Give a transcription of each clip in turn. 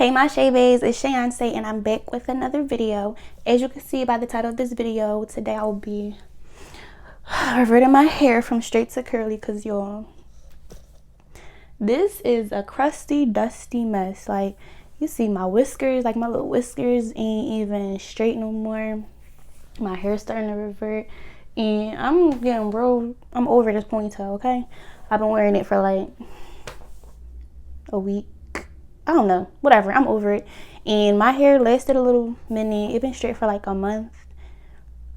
Hey my Shea Bays, it's SheaMoisture and I'm back with another video. As you can see by the title of this video, today I will be reverting my hair from straight to curly because y'all, this is a crusty, dusty mess. Like, you see my whiskers, like my little whiskers ain't even straight no more. My hair's starting to revert and I'm over this ponytail, okay? I've been wearing it for like a week. I don't know, whatever, I'm over it. And my hair lasted a little minute. It been straight for like a month.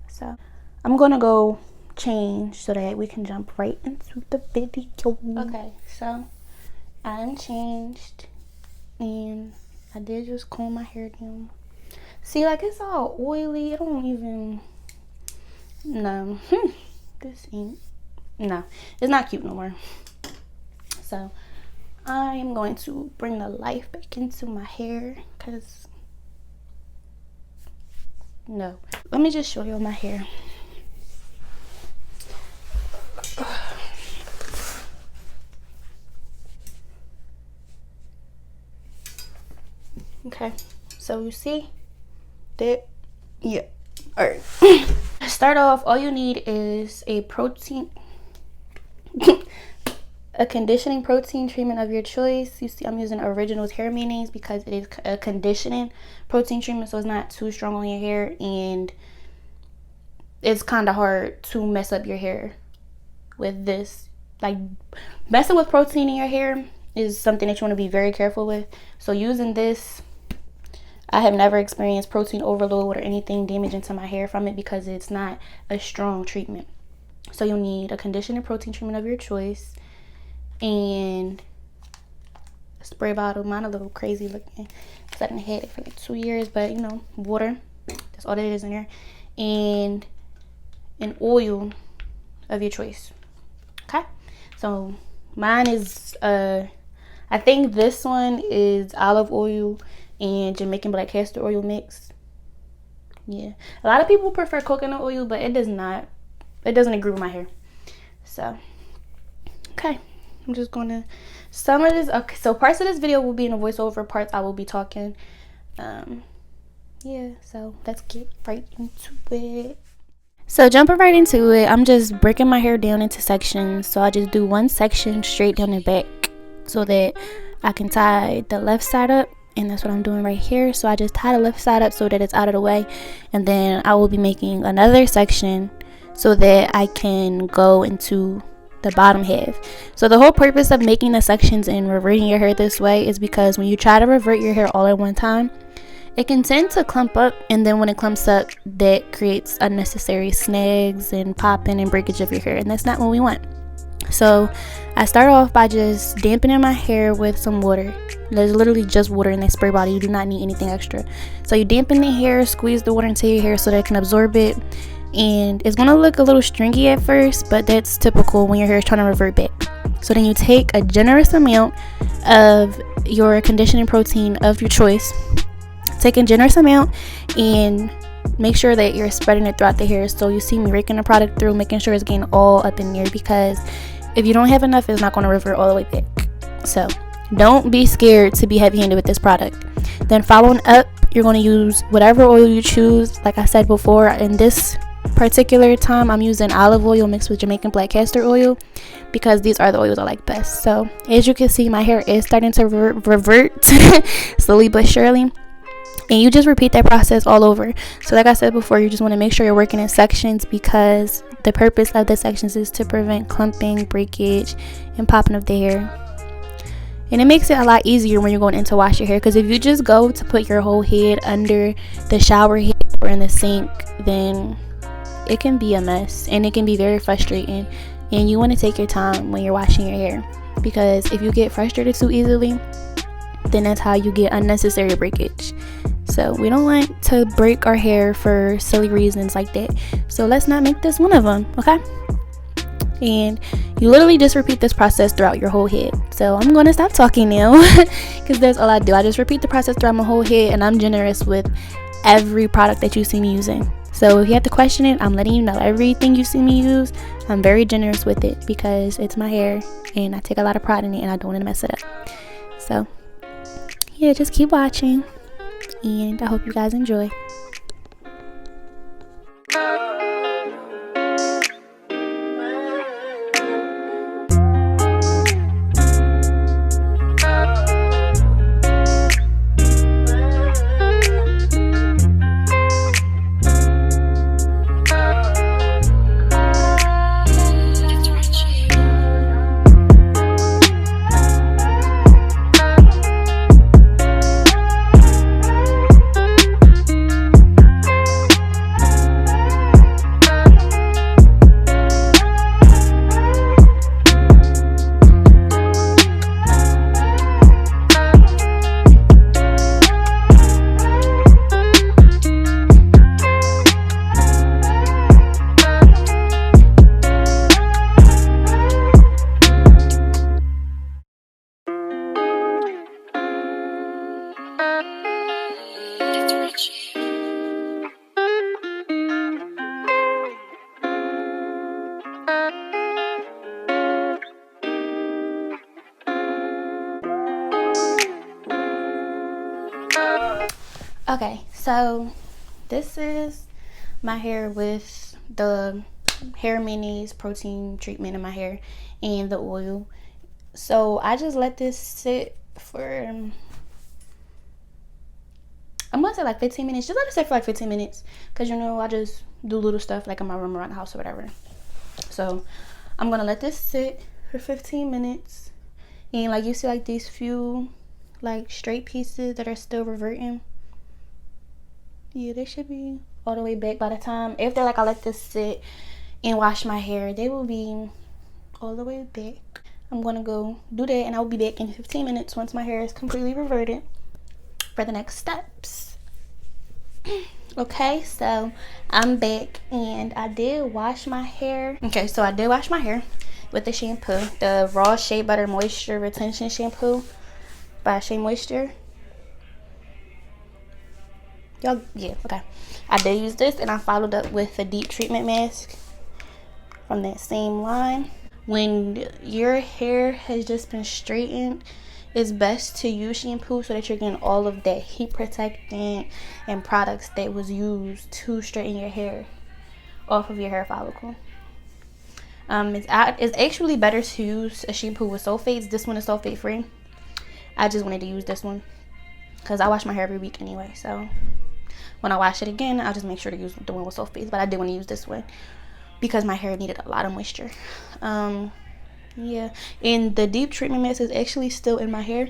So I'm gonna go change so that we can jump right into the video. Okay, so I'm changed and I did just comb my hair down. See, like, it's all oily. It don't even, no, this ain't, no, it's not cute no more. So I am going to bring the life back into my hair because, no. Let me just show you my hair. Okay, so you see that, yeah, all right. To start off, all you need is a protein, a conditioning protein treatment of your choice. You see I'm using Original's hair mayonnaise because it is a conditioning protein treatment, so it's not too strong on your hair and it's kind of hard to mess up your hair with this. Like, messing with protein in your hair is something that you want to be very careful with. So using this, I have never experienced protein overload or anything damaging to my hair from it because it's not a strong treatment. So you'll need a conditioning protein treatment of your choice and a spray bottle. Mine a little crazy looking because I didn't had it for like 2 years, but you know, water, that's all that is in there, and an oil of your choice. Okay, so mine is I think this one is olive oil and Jamaican black castor oil mix. Yeah, a lot of people prefer coconut oil, but it doesn't agree with my hair. So okay, I'm just gonna, some of this, okay, so parts of this video will be in a voiceover, parts I will be talking. Yeah, so let's get right into it. So jumping right into it, I'm just breaking my hair down into sections. So I just do one section straight down the back so that I can tie the left side up, and that's what I'm doing right here. So I just tie the left side up so that it's out of the way, and then I will be making another section so that I can go into the bottom half. So the whole purpose of making the sections and reverting your hair this way is because when you try to revert your hair all at one time, it can tend to clump up, and then when it clumps up, that creates unnecessary snags and popping and breakage of your hair, and that's not what we want. So I start off by just dampening my hair with some water. There's literally just water in that spray bottle. You do not need anything extra. So you dampen the hair, squeeze the water into your hair so that it can absorb it, and it's going to look a little stringy at first, but that's typical when your hair is trying to revert back. So then you take a generous amount of your conditioning protein of your choice, take a generous amount, and make sure that you're spreading it throughout the hair. So you see me raking the product through, making sure it's getting all up in there, because if you don't have enough, it's not going to revert all the way back. So don't be scared to be heavy-handed with this product. Then following up, you're going to use whatever oil you choose. Like I said before, in this particular time I'm using olive oil mixed with Jamaican black castor oil because these are the oils I like best. So as you can see, my hair is starting to revert slowly but surely, and you just repeat that process all over. So like I said before, you just want to make sure you're working in sections because the purpose of the sections is to prevent clumping, breakage, and popping of the hair. And it makes it a lot easier when you're going in to wash your hair, because if you just go to put your whole head under the shower head or in the sink, then it can be a mess and it can be very frustrating. And you want to take your time when you're washing your hair, because if you get frustrated too easily, then that's how you get unnecessary breakage. So we don't want to break our hair for silly reasons like that. So let's not make this one of them, okay? And you literally just repeat this process throughout your whole head. So I'm going to stop talking now because that's all I do. I just repeat the process throughout my whole head, and I'm generous with every product that you see me using. So if you have to question it, I'm letting you know everything you see me use, I'm very generous with it because it's my hair and I take a lot of pride in it and I don't want to mess it up. So yeah, just keep watching, and I hope you guys enjoy. Okay, so this is my hair with the hair mayonnaise protein treatment in my hair and the oil. So I just let this sit for, I'm gonna say like 15 minutes. Just let it sit for like 15 minutes, because you know I just do little stuff like in my room around the house or whatever. So I'm gonna let this sit for 15 minutes, and like you see like these few like straight pieces that are still reverting. Yeah, they should be all the way back by the time, after like I let this sit and wash my hair, they will be all the way back. I'm gonna go do that, and I'll be back in 15 minutes once my hair is completely reverted for the next steps. Okay, so I'm back, and I did wash my hair. Okay, so I did wash my hair with the shampoo, the raw Shea Butter Moisture Retention Shampoo by SheaMoisture. Y'all, yeah, okay. I did use this, and I followed up with a deep treatment mask from that same line. When your hair has just been straightened, it's best to use shampoo so that you're getting all of that heat protectant and products that was used to straighten your hair off of your hair follicle. It's actually better to use a shampoo with sulfates. This one is sulfate free. I just wanted to use this one because I wash my hair every week anyway, so when I wash it again, I'll just make sure to use the one with sulfates. But I did want to use this one because my hair needed a lot of moisture. Yeah, and the deep treatment mask is actually still in my hair,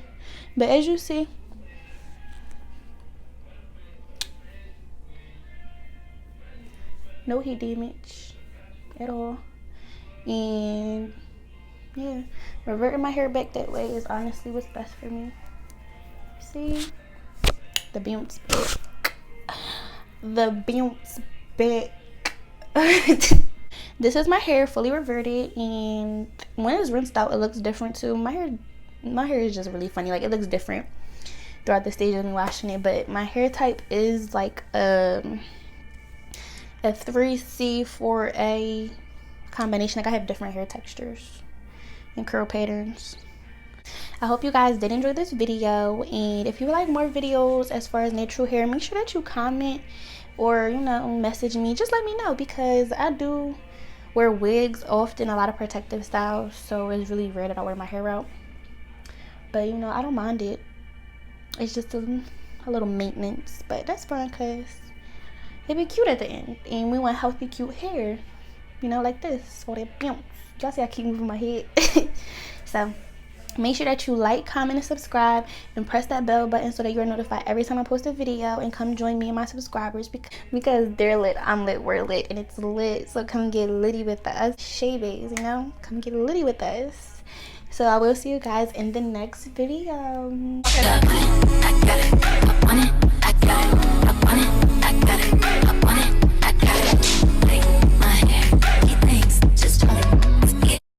but as you see, no heat damage at all. And yeah, reverting my hair back that way is honestly what's best for me. See, the bounce back. The bounce back. This is my hair fully reverted, and when it's rinsed out, it looks different too. My hair is just really funny. Like, it looks different throughout the stage of me washing it. But my hair type is like a 3C 4A combination. Like, I have different hair textures and curl patterns. I hope you guys did enjoy this video, and if you would like more videos as far as natural hair, make sure that you comment or, you know, message me. Just let me know, because I do wear wigs often, a lot of protective styles, so it's really rare that I wear my hair out. But, you know, I don't mind it. It's just a little maintenance, but that's fine, because it be cute at the end, and we want healthy, cute hair, you know, like this. So that bounce. Y'all see I keep moving my head. So make sure that you like, comment, and subscribe, and press that bell button so that you are notified every time I post a video. And come join me and my subscribers, because they're lit, I'm lit, we're lit, and it's lit. So come get litty with us, Shea bays, you know, come get litty with us. So I will see you guys in the next video.